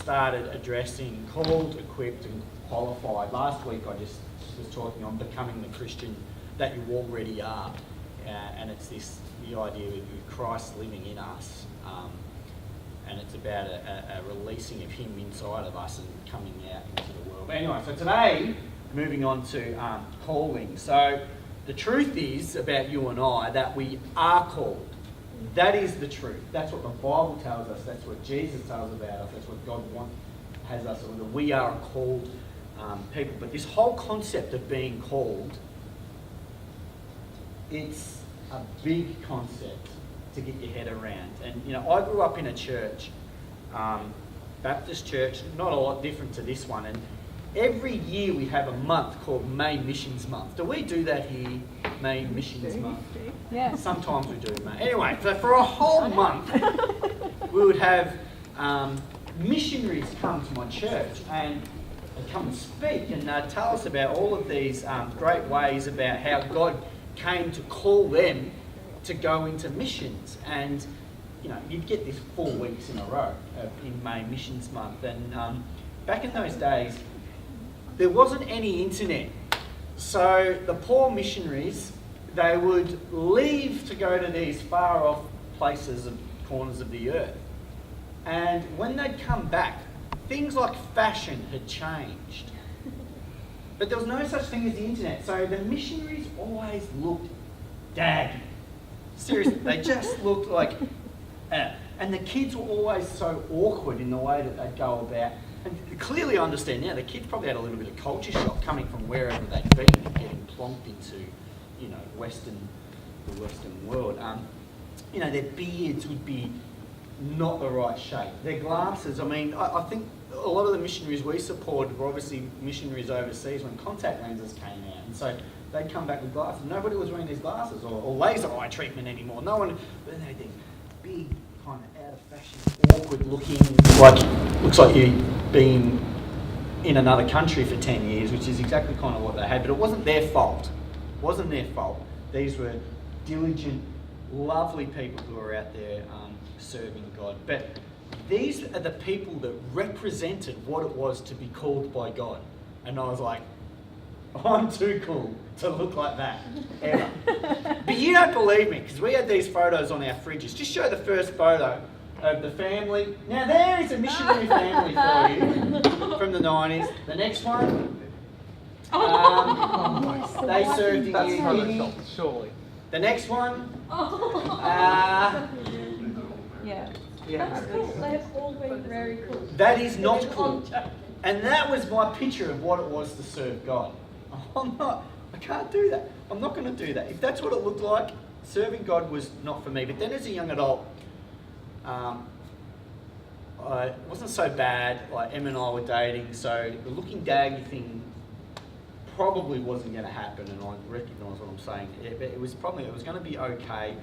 started addressing called, equipped and qualified. Last week I just was talking on becoming the Christian that you already are, and it's the idea of Christ living in us, and it's about a releasing of him inside of us and coming out into the world. But anyway, so today, moving on to calling. So the truth is about you and I that we are called. That is the truth. That's what the Bible tells us. That's what Jesus tells about us. That's what God has us. That we are a called people. But this whole concept of being called, it's a big concept to get your head around. And I grew up in a church, Baptist church, not a lot different to this one. And every year we have a month called May Missions Month. Do we do that here? May Missions Month? Yeah. Sometimes we do, May. Anyway, so for a whole month, we would have missionaries come to my church and they'd come and speak and tell us about all of these great ways about how God came to call them to go into missions. And you'd get this 4 weeks in a row in May Missions Month. And back in those days, there wasn't any internet. So the poor missionaries, they would leave to go to these far off places and corners of the earth. And when they'd come back, things like fashion had changed. But there was no such thing as the internet. So the missionaries always looked daggy. Seriously, they just looked like... and the kids were always so awkward in the way that they'd go about. And clearly I understand now, the kids probably had a little bit of culture shock coming from wherever they'd been and getting plonked into, the Western world. Their beards would be not the right shape. Their glasses, I think a lot of the missionaries we supported were obviously missionaries overseas when contact lenses came out. And so they'd come back with glasses. Nobody was wearing these glasses or laser eye treatment anymore. No one, but they had these big, kind of out of fashion, awkward looking, looks like you've been in another country for 10 years, which is exactly kind of what they had. But it wasn't their fault. It wasn't their fault. These were diligent, lovely people who were out there serving God. But these are the people that represented what it was to be called by God. And I was like, I'm too cool to look like that, ever. But you don't believe me, because we had these photos on our fridges. Just show the first photo of the family. Now there is a missionary family for you from the 90s. The next one, they served in New Guinea. Surely. The next one, Yeah. yeah. They've all been very cool. That is not cool. And that was my picture of what it was to serve God. I can't do that. I'm not going to do that. If that's what it looked like, serving God was not for me. But then as a young adult, it wasn't so bad. Like Em and I were dating, so the looking daggy thing probably wasn't going to happen, and I recognise what I'm saying. It was going to be okay.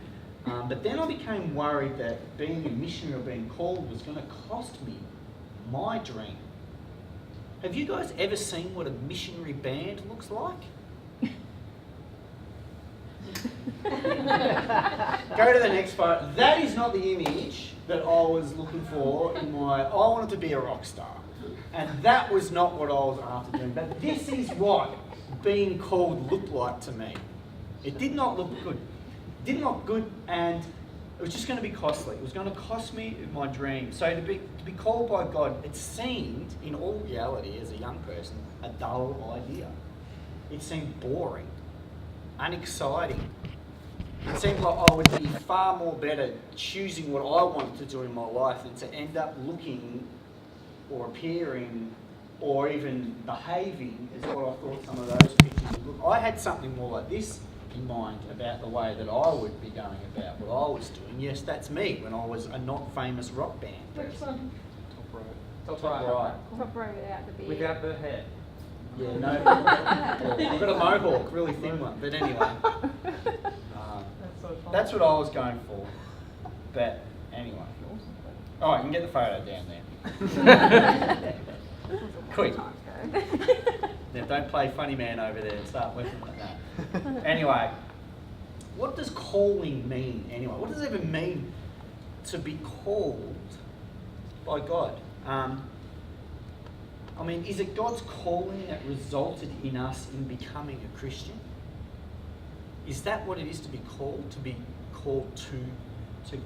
But then I became worried that being a missionary or being called was going to cost me my dream. Have you guys ever seen what a missionary band looks like? Go to the next photo. That is not the image that I was looking for I wanted to be a rock star. And that was not what I was after doing. But this is what being called looked like to me. It did not look good. It didn't look good, and it was just going to be costly. It was going to cost me my dream. So to be called by God, it seemed, in all reality, as a young person, a dull idea. It seemed boring, unexciting. It seemed like I would be far more better choosing what I wanted to do in my life than to end up looking or appearing or even behaving as what I thought some of those pictures would look. I had something more like this in mind about the way that I would be going about what I was doing. Yes, that's me when I was a not famous rock band. Which one? Top Top right. Top row without the beard. Without the hair. Yeah, no. I've got a mohawk, really thin one. But anyway, that's what I was going for. But anyway. All right, you can get the photo down there. Quick. Now, don't play funny man over there and start working like that. Anyway, what does calling mean anyway? What does it even mean to be called by God? I mean, is it God's calling that resulted in us in becoming a Christian? Is that what it is to be called to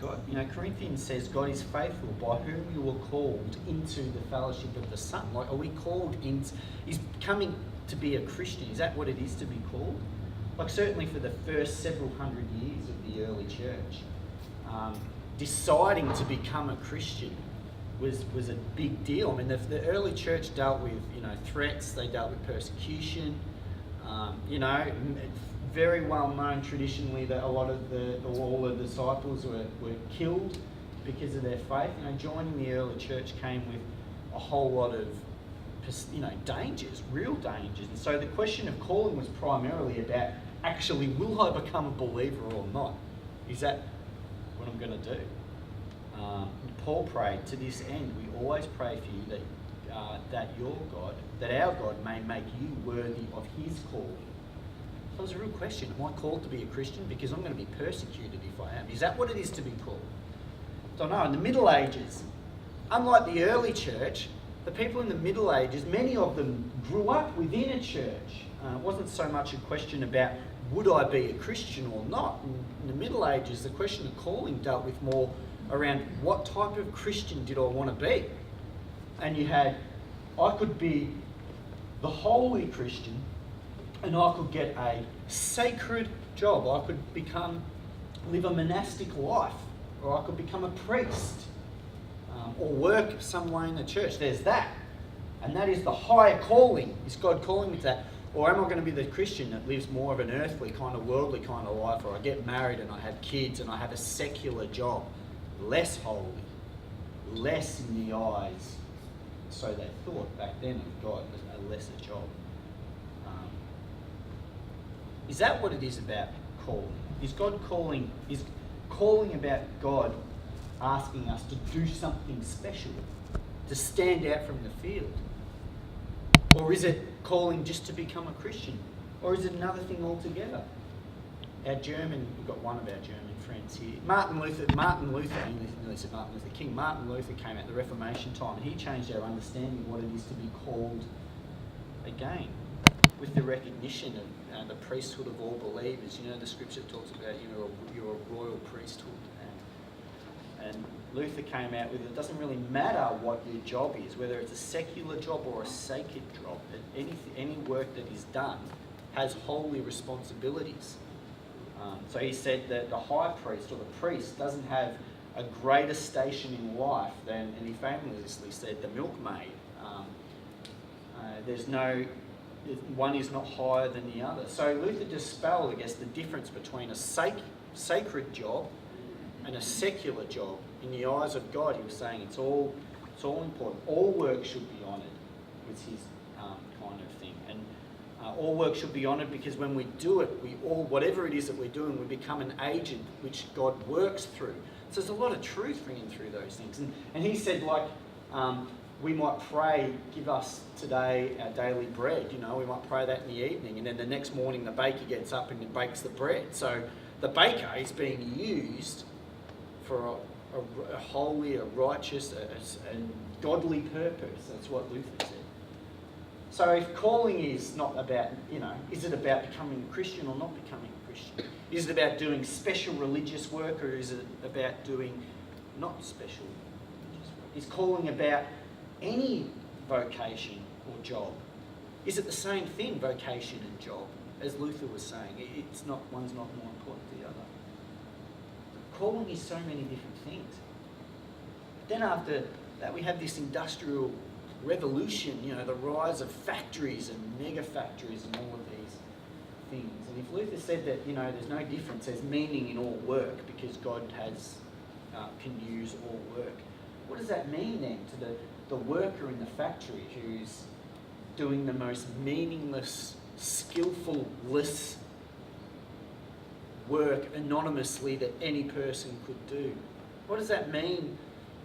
God? You know, Corinthians says God is faithful, by whom you were called into the fellowship of the Son. Like, are we called in? Is coming to be a Christian, is that what it is to be called? Like, certainly for the first several hundred years of the early church, deciding to become a Christian was a big deal. I mean, the early church dealt with, you know, threats, they dealt with persecution. You know, very well known traditionally that a lot of all the disciples were killed because of their faith. You know, joining the early church came with a whole lot of, you know, dangers, real dangers. And so the question of calling was primarily about, actually, will I become a believer or not? Is that what I'm going to do? Paul prayed, to this end, we always pray for you that your God, that our God may make you worthy of his calling. So it's a real question. Am I called to be a Christian? Because I'm going to be persecuted if I am. Is that what it is to be called? I don't know. In the Middle Ages, unlike the early church, the people in the Middle Ages, many of them grew up within a church. It wasn't so much a question about would I be a Christian or not. In the Middle Ages, the question of calling dealt with more around what type of Christian did I want to be. And you had, I could be the holy Christian, and I could get a sacred job. I could live a monastic life, or I could become a priest, or work some way in the church. There's that. And that is the higher calling. Is God calling me to that? Or am I going to be the Christian that lives more of an earthly kind of worldly kind of life, or I get married and I have kids and I have a secular job, less holy, less in the eyes, so they thought back then of God, a lesser job. Is that what it is about calling? Is calling about God asking us to do something special, to stand out from the field? Or is it calling just to become a Christian? Or is it another thing altogether? We've got one of our German friends here. Martin Luther King. Martin Luther came at the Reformation time, and he changed our understanding of what it is to be called again, with the recognition of the priesthood of all believers. You know, the scripture talks about you're a royal priesthood. And Luther came out with it doesn't really matter what your job is, whether it's a secular job or a sacred job, that any work that is done has holy responsibilities. So he said that the high priest or the priest doesn't have a greater station in life than, and he famously said, the milkmaid. One is not higher than the other. So Luther dispelled, I guess, the difference between a sacred job and a secular job. In the eyes of God, he was saying it's all important. All work should be honoured, was his kind of thing. And all work should be honoured because when we do it, whatever it is that we're doing, we become an agent which God works through. So there's a lot of truth ringing through those things. And he said, like, we might pray, give us today our daily bread. You know, we might pray that in the evening, and then the next morning the baker gets up and bakes the bread. So the baker is being used for a holy, a righteous, a godly purpose. That's what Luther said. So if calling is not about, is it about becoming a Christian or not becoming a Christian? Is it about doing special religious work, or is it about doing not special religious work? Is calling about any vocation or job? Is it the same thing, vocation and job, as Luther was saying? It's not, one's not more important than the other. Calling is so many different things. But then after that, we have this industrial revolution, the rise of factories and mega factories and all of these things. And if Luther said that, there's no difference, there's meaning in all work because God can use all work. What does that mean then to the worker in the factory who's doing the most meaningless, skillful-less work anonymously that any person could do? What does that mean,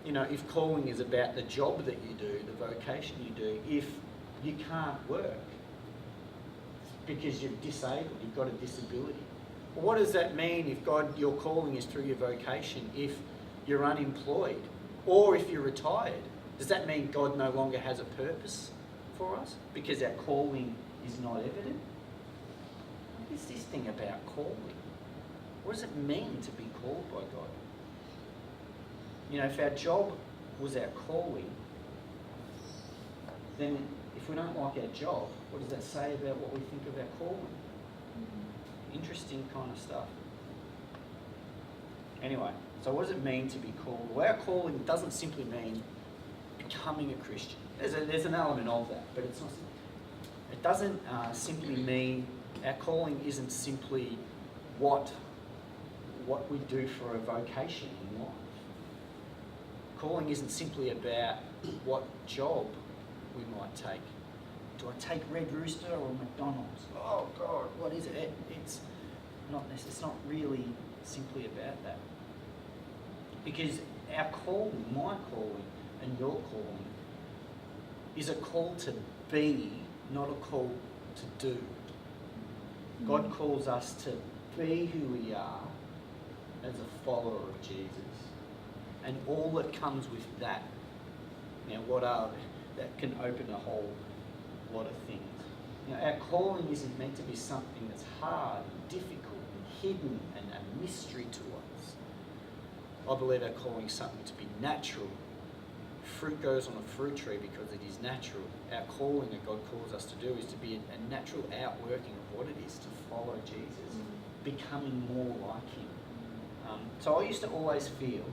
if calling is about the job that you do, the vocation you do, if you can't work because you're disabled, you've got a disability? Or what does that mean if your calling is through your vocation, if you're unemployed or if you're retired? Does that mean God no longer has a purpose for us because our calling is not evident? What is this thing about calling? What does it mean to be called by God? You know, if our job was our calling, then if we don't like our job, what does that say about what we think of our calling? Interesting kind of stuff. Anyway, so what does it mean to be called? Well, our calling doesn't simply mean becoming a Christian. There's an element of that, but it's not. It doesn't simply mean, our calling isn't simply what we do for a vocation in life. Calling isn't simply about what job we might take. Do I take Red Rooster or McDonald's? Oh God, what is it? It's not really simply about that. Because our calling, my calling and your calling, is a call to be, not a call to do. God calls us to be who we are as a follower of Jesus. And all that comes with that. Now, what are that can open a whole lot of things. Now, our calling isn't meant to be something that's hard and difficult and hidden and a mystery to us. I believe our calling is something to be natural. Fruit goes on a fruit tree because it is natural. Our calling that God calls us to do is to be a natural outworking of what it is to follow Jesus, becoming more like Him. So I used to always feel,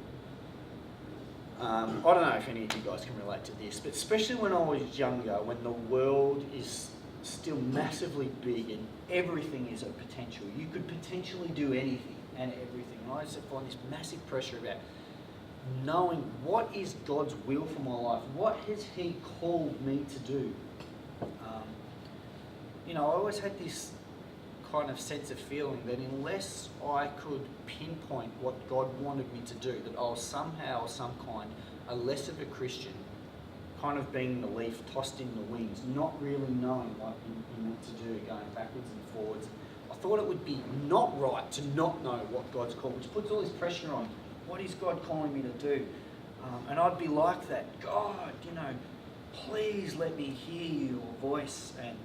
I don't know if any of you guys can relate to this, but especially when I was younger, when the world is still massively big and everything is a potential. You could potentially do anything and everything. And I used to find this massive pressure about knowing what is God's will for my life. What has He called me to do? I always had this kind of sense of feeling that unless I could pinpoint what God wanted me to do, that I was somehow or some kind a less of a Christian, kind of being the leaf tossed in the winds, not really knowing what you meant to do, going backwards and forwards. I thought it would be not right to not know what God's called, which puts all this pressure on. What is God calling me to do? And I'd be like that. God, please let me hear your voice. And,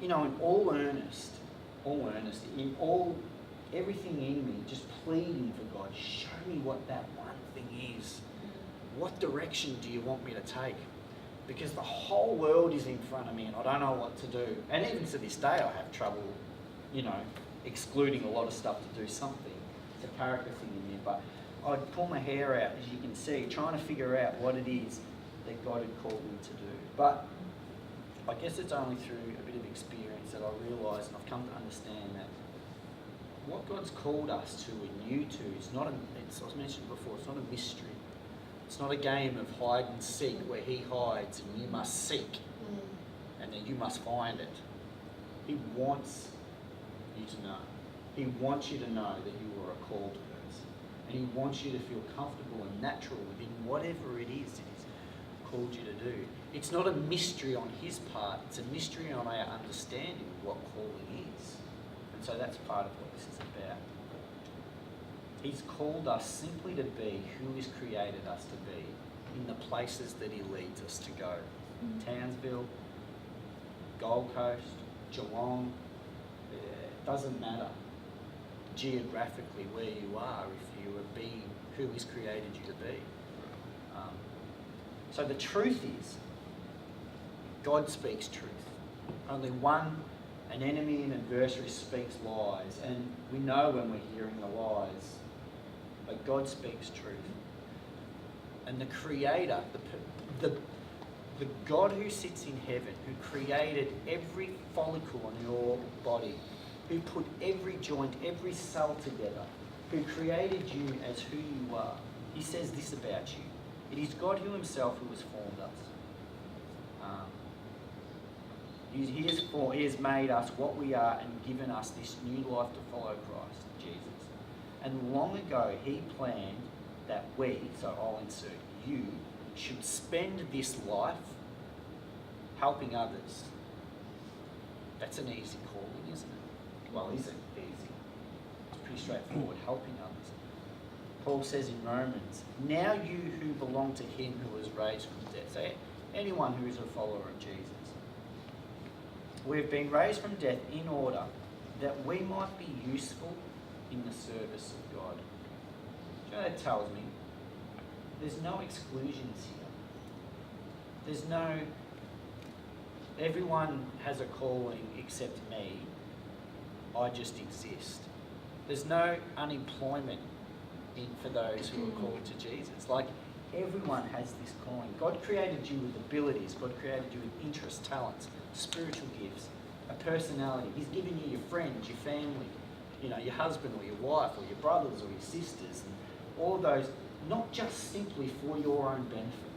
in all earnest, in everything in me, just pleading for God, show me what that one thing is. What direction do you want me to take? Because the whole world is in front of me and I don't know what to do. And even to this day I have trouble, excluding a lot of stuff to do something. It's a character thing in me, but I'd pull my hair out, as you can see, trying to figure out what it is that God had called me to do. But I guess it's only through a bit of experience that I realise and I've come to understand that what God's called us to and you to is not as I mentioned before, it's not a mystery. It's not a game of hide and seek where He hides and you must seek and then you must find it. He wants you to know. He wants you to know that you are a called person. And He wants you to feel comfortable and natural within whatever it is that He's called you to do. It's not a mystery on His part, it's a mystery on our understanding of what calling is. And so that's part of what this is about. He's called us simply to be who He's created us to be in the places that He leads us to go. Townsville, Gold Coast, Geelong, it doesn't matter geographically where you are if you are being who He's created you to be. So the truth is, God speaks truth. Only an enemy and adversary speaks lies, and we know when we're hearing the lies, but God speaks truth. And the Creator, the God who sits in heaven, who created every follicle on your body, who put every joint, every cell together, who created you as who you are, He says this about you. It is God who Himself who has formed us. He has made us what we are and given us this new life to follow Christ, Jesus. And long ago He planned that we, so I'll insert you, should spend this life helping others. That's an easy calling, isn't it? Well, is it easy? It's pretty straightforward, helping others. Paul says in Romans, now you who belong to Him who was raised from the dead, so anyone who is a follower of Jesus, We've been raised from death in order that we might be useful in the service of God. Do you know what that tells me? There's no exclusions here. There's no, everyone has a calling except me. I just exist. There's no unemployment for those who are called to Jesus. Like, everyone has this calling. God created you with abilities. God created you with interests, talents, spiritual gifts, a personality. He's given you your friends, your family, your husband or your wife or your brothers or your sisters, and all of those, not just simply for your own benefit.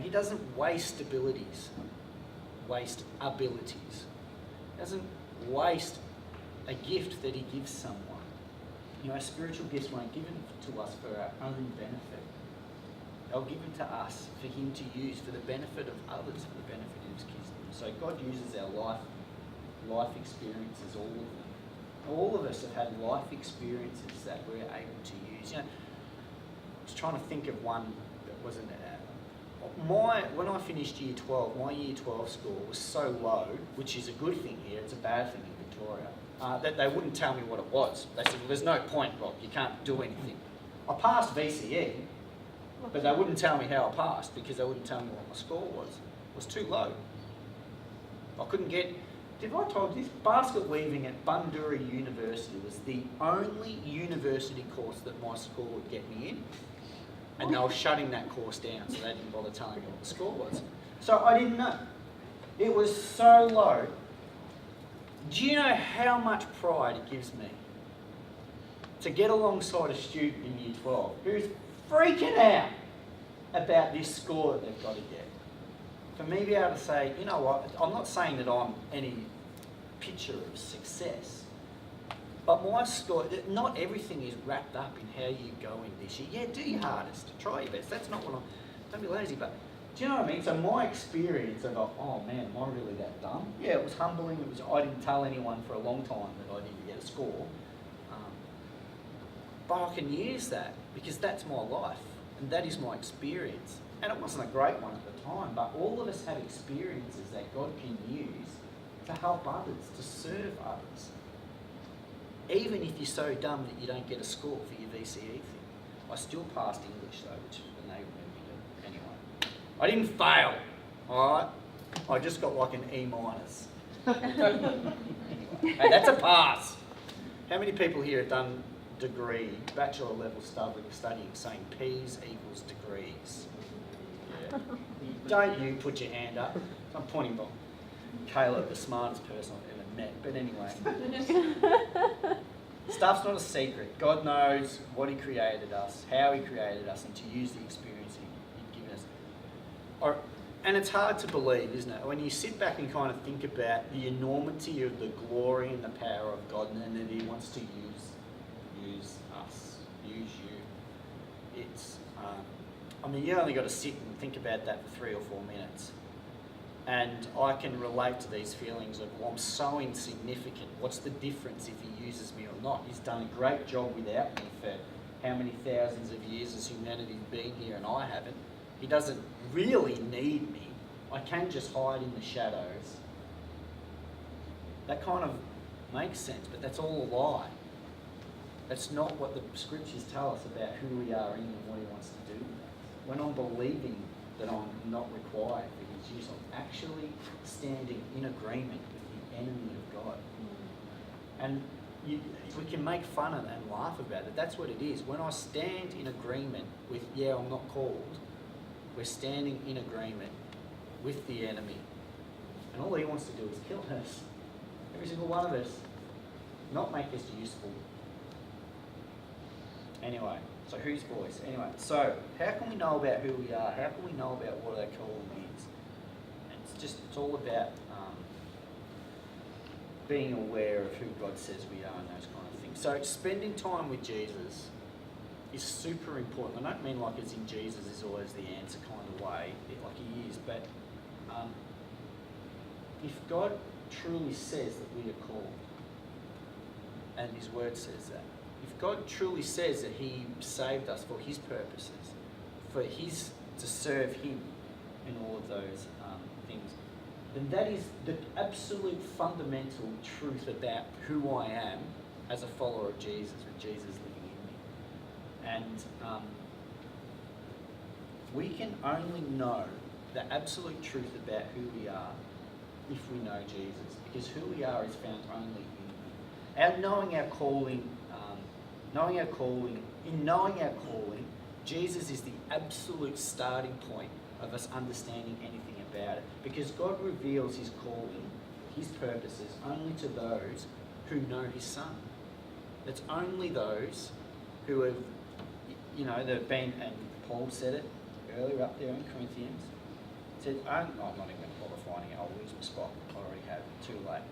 He doesn't waste abilities, waste abilities. He doesn't waste a gift that he gives someone. Spiritual gifts weren't given to us for our own benefit. They were given to us for him to use for the benefit of others, for the benefit of his kingdom. So God uses our life experiences, all of them. All of us have had life experiences that we're able to use. I was trying to think of one that wasn't. When I finished year 12, my year 12 score was so low, which is a good thing here, it's a bad thing in Victoria, that they wouldn't tell me what it was. They said, well, there's no point, Rob, you can't do anything. I passed VCE, but they wouldn't tell me how I passed because they wouldn't tell me what my score was. It was too low. I couldn't get... Have I told you this? Basket weaving at Bundoora University was the only university course that my score would get me in. And they were shutting that course down, so they didn't bother telling me what the score was. So I didn't know. It was so low. Do you know how much pride it gives me to get alongside a student in year 12 who's freaking out about this score that they've got to get? For me to be able to say, you know what, I'm not saying that I'm any picture of success, but my score, not everything is wrapped up in how you go in this year. Yeah, do your hardest, try your best. That's not what don't be lazy, but do you know what I mean? So my experience of, oh man, am I really that dumb? Yeah, it was humbling. I didn't tell anyone for a long time that I didn't get a score. But I can use that because that's my life and that is my experience. And it wasn't a great one at the time, but all of us have experiences that God can use to help others, to serve others. Even if you're so dumb that you don't get a score for your VCE thing. I still passed English though, which enabled me to, anyway. I didn't fail, alright? I just got like an E minus. Anyway, hey, that's a pass. How many people here have done degree, bachelor level studying, saying P's equals degrees? Yeah. Don't you put your hand up. I'm pointing by Caleb, the smartest person I've ever met. But anyway, stuff's not a secret. God knows what he created us, how he created us, and to use the experience he'd given us. And it's hard to believe, isn't it? When you sit back and kind of think about the enormity of the glory and the power of God, and that he wants to use us, use you. It's, you only got to sit and think about that for 3 or 4 minutes. And I can relate to these feelings of, well, I'm so insignificant. What's the difference if he uses me or not? He's done a great job without me for how many thousands of years has humanity been here and I haven't. He doesn't really need me. I can just hide in the shadows. That kind of makes sense, but that's all a lie. That's not what the scriptures tell us about who we are in and what he wants to do with us. When I'm believing that I'm not required for his use, I'm actually standing in agreement with the enemy of God. And we can make fun of that and laugh about it. That's what it is. When I stand in agreement with, yeah, I'm not called, we're standing in agreement with the enemy. And all he wants to do is kill us. Every single one of us. Not make us useful. Anyway, so whose voice? Anyway, so how can we know about who we are? How can we know about what our calling is? And it's all about being aware of who God says we are and those kind of things. So spending time with Jesus is super important. I don't mean like it's in Jesus is always the answer kind of way, like he is, but if God truly says that we are called, and his word says that, if God truly says that he saved us for his purposes, to serve him in all of those things, then that is the absolute fundamental truth about who I am as a follower of Jesus, with Jesus living in me. And we can only know the absolute truth about who we are if we know Jesus, because who we are is found only in Him. Knowing our calling, Jesus is the absolute starting point of us understanding anything about it, because God reveals His calling, His purposes, only to those who know His Son. It's only those who have, they've been, and Paul said it earlier up there in Corinthians, said, I'm not even going to bother finding it, I'll lose my spot, I already have, too late.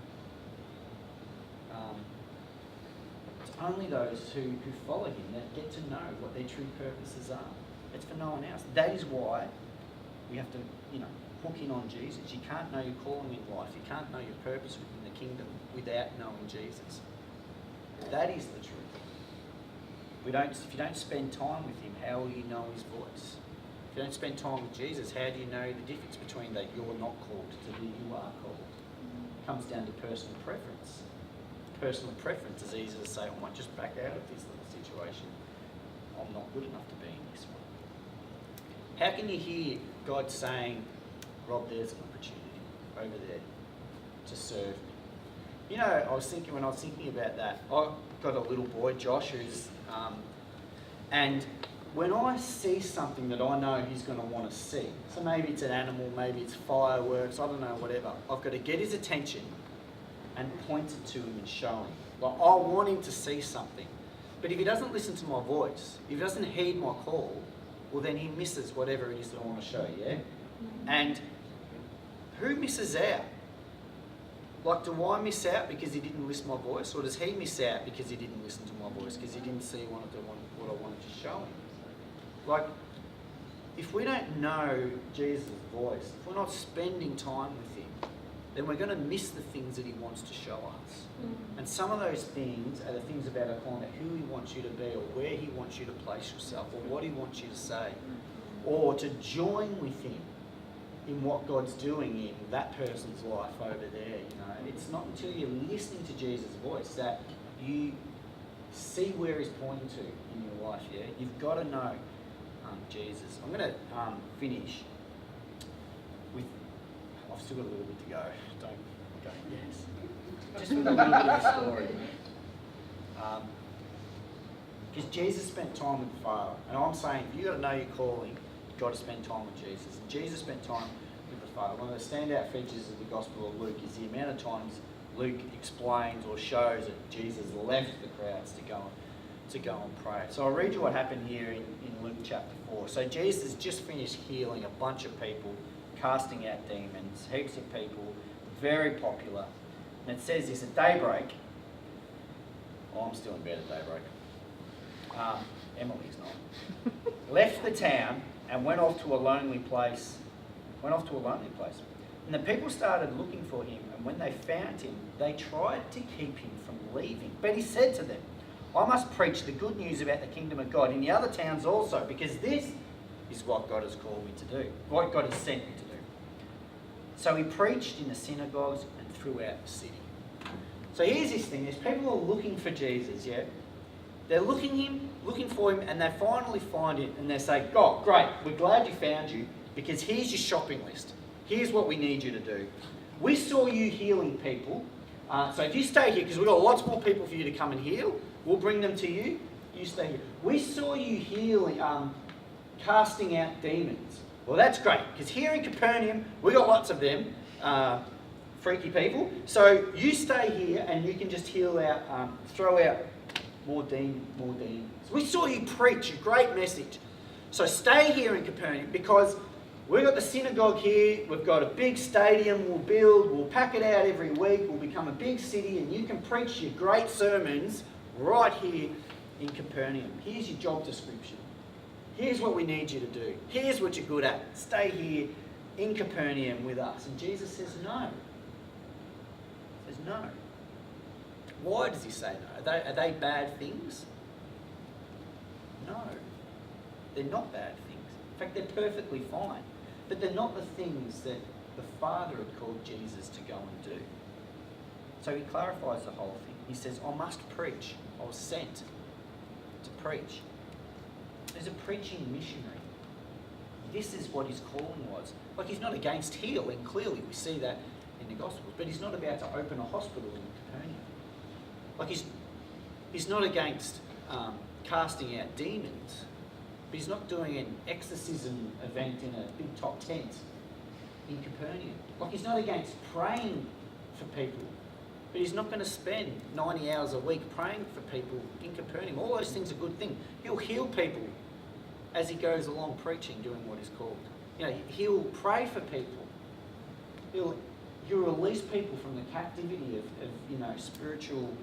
It's only those who follow Him that get to know what their true purposes are. It's for no one else. That is why we have to, hook in on Jesus. You can't know your calling in life, you can't know your purpose within the kingdom without knowing Jesus. That is the truth. If you don't spend time with Him, how will you know His voice? If you don't spend time with Jesus, how do you know the difference between that you're not called to the you are called? It comes down to personal preference. Personal preference is easy to say, I might just back out of this little situation. I'm not good enough to be in this one. How can you hear God saying, Rob, there's an opportunity over there to serve me? When I was thinking about that, I've got a little boy, Josh, who's, and when I see something that I know he's going to want to see, so maybe it's an animal, maybe it's fireworks, I don't know, whatever, I've got to get his attention and point it to him and show him. Like, I want him to see something. But if he doesn't listen to my voice, if he doesn't heed my call, well, then he misses whatever it is that I want to show, yeah? And who misses out? Like, do I miss out because he didn't listen to my voice? Or does he miss out because he didn't listen to my voice, because he didn't see what I wanted to show him? Like, if we don't know Jesus' voice, if we're not spending time with Him, then we're going to miss the things that He wants to show us. And some of those things are the things about our calling, who He wants you to be, or where He wants you to place yourself, or what He wants you to say, or to join with Him in what God's doing in that person's life over there. It's not until you're listening to Jesus' voice that you see where He's pointing to in your life. Yeah, you've got to know Jesus. I'm going to finish with. I've still got a little bit to go. Don't go. Yes. Just with a little bit of a story. Because Jesus spent time with the Father, and I'm saying if you've got to know your calling, you've got to spend time with Jesus. And Jesus spent time with the Father. One of the standout features of the Gospel of Luke is the amount of times Luke explains or shows that Jesus left the crowds to go and pray. So I'll read you what happened here in Luke chapter 4. So Jesus has just finished healing a bunch of people, casting out demons, heaps of people, very popular. And it says this, at daybreak, I'm still in bed at daybreak. Emily's not. Left the town and went off to a lonely place. And the people started looking for him, and when they found him, they tried to keep him from leaving. But he said to them, I must preach the good news about the kingdom of God in the other towns also, because this is what God has called me to do, what God has sent me to do. So he preached in the synagogues and throughout the city. So here's this thing, there's people who are looking for Jesus, yeah? They're looking for him, and they finally find him, and they say, God, great, we're glad you found you, because here's your shopping list. Here's what we need you to do. We saw you healing people, so if you stay here, because we've got lots more people for you to come and heal, we'll bring them to you. You stay here. We saw you healing, casting out demons. Well, that's great, because here in Capernaum, we've got lots of them, freaky people. So you stay here, and you can just heal out, throw out more demons. We saw you preach a great message. So stay here in Capernaum, because we've got the synagogue here, we've got a big stadium we'll build, we'll pack it out every week, we'll become a big city, and you can preach your great sermons right here in Capernaum. Here's your job description. Here's what we need you to do. Here's what you're good at. Stay here in Capernaum with us. And Jesus says no. He says no. Why does he say no? Are they bad things? No. They're not bad things. In fact, they're perfectly fine. But they're not the things that the Father had called Jesus to go and do. So he clarifies the whole thing. He says, I must preach. I was sent to preach. There's a preaching missionary. This is what his calling was. Like, he's not against healing, clearly we see that in the Gospels, but he's not about to open a hospital in Capernaum. Like, he's not against casting out demons, but he's not doing an exorcism event in a big top tent in Capernaum. Like, he's not against praying for people, but he's not going to spend 90 hours a week praying for people in Capernaum. All those things are good things. He'll heal people as he goes along preaching, doing what he's called. You know, he'll pray for people. He'll release people from the captivity of spiritual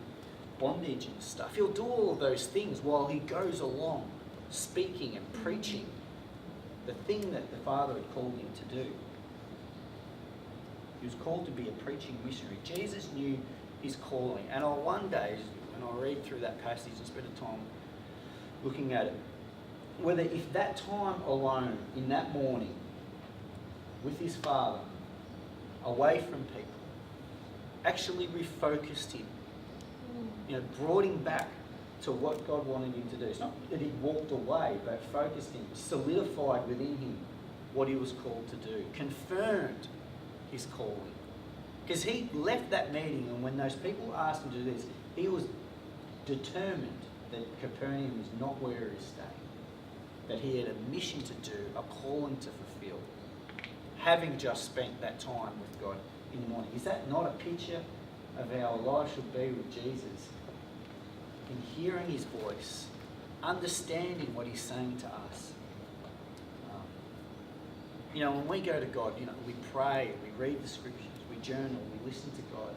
bondage and stuff. He'll do all of those things while he goes along speaking and preaching the thing that the Father had called him to do. He was called to be a preaching missionary. Jesus knew his calling. And one day, when I read through that passage and spend a time looking at it, whether if that time alone in that morning with his Father, away from people, actually refocused him, brought him back to what God wanted him to do. It's not that he walked away, but focused him, solidified within him what he was called to do, confirmed his calling. Because he left that meeting, and when those people asked him to do this, he was determined that Capernaum is not where he stayed, that he had a mission to do, a calling to fulfill, having just spent that time with God in the morning. Is that not a picture of how our life should be with Jesus? In hearing his voice, understanding what he's saying to us. When we go to God, we pray, we read the scriptures, we journal, we listen to God.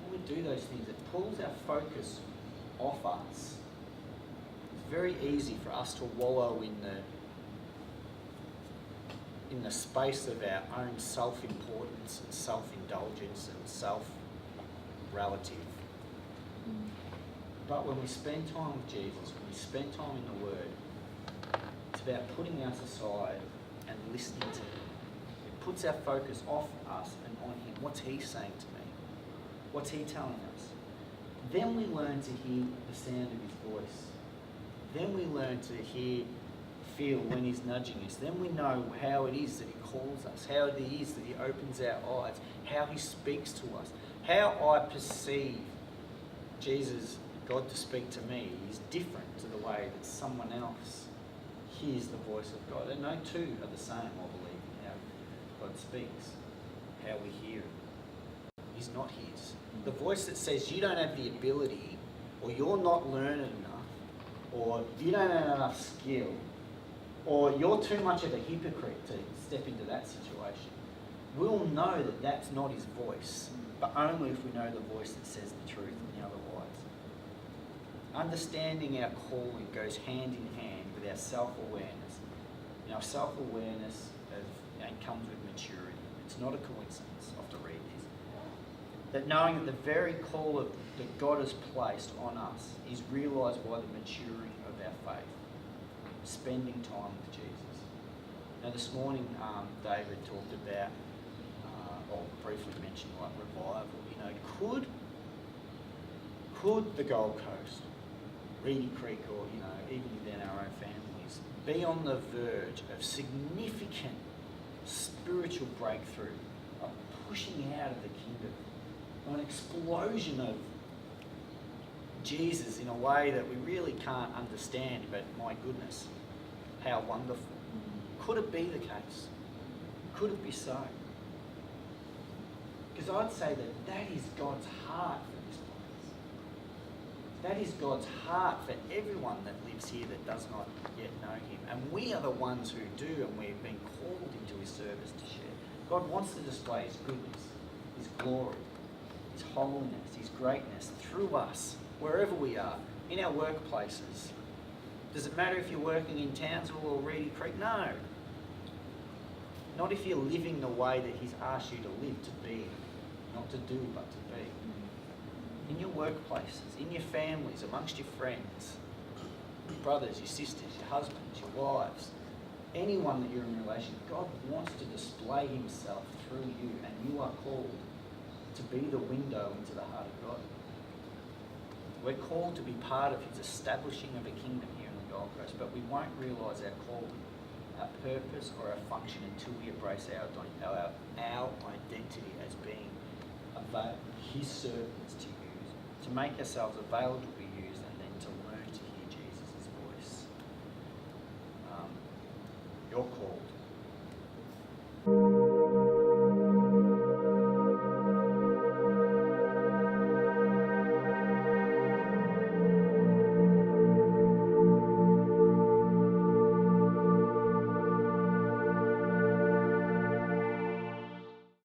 When we do those things, it pulls our focus off us. It's very easy for us to wallow in the space of our own self-importance and self-indulgence and self-relative. But when we spend time with Jesus, when we spend time in the Word, it's about putting us aside and listening to him. It puts our focus off us and on him. What's he saying to me? What's he telling us? Then we learn to hear the sound of his voice. Then we learn to feel when he's nudging us. Then we know how it is that he calls us, how it is that he opens our eyes, how he speaks to us, how I perceive Jesus, God, to speak to me is different to the way that someone else hears the voice of God. And no two are the same, I believe, in how God speaks, how we hear it. He's not his. The voice that says you don't have the ability, or you're not learned enough, or you don't have enough skill, or you're too much of a hypocrite to step into that situation, we'll know that that's not his voice, but only if we know the voice that says the truth and otherwise. Understanding our calling goes hand in hand with our self-awareness. Our self-awareness comes with maturity. It's not a coincidence. I have to read this. That knowing that the very call that God has placed on us is realised by the maturing of our faith. Spending time with Jesus. Now this morning, David talked about, or briefly mentioned, like revival. Could the Gold Coast, Reedy Creek, or even within our own families, be on the verge of significant spiritual breakthrough, of pushing out of the kingdom, an explosion of Jesus in a way that we really can't understand, but my goodness, how wonderful. Could it be the case? Could it be so? Because I'd say that is God's heart for this place. That is God's heart for everyone that lives here that does not yet know him. And we are the ones who do, and we've been called into his service to share. God wants to display his goodness, his glory, his holiness, his greatness through us, wherever we are, in our workplaces. Does it matter if you're working in Townsville or Reedy Creek? No. Not if you're living the way that he's asked you to live, to be, not to do, but to be. In your workplaces, in your families, amongst your friends, your brothers, your sisters, your husbands, your wives, anyone that you're in relation, God wants to display himself through you, and you are called to be the window into the heart of God. We're called to be part of his establishing of a kingdom here in the Gold Coast, but we won't realise our call, our purpose or our function until we embrace our identity as being his servants to use, to make ourselves available to be used, and then to learn to hear Jesus' voice. You're called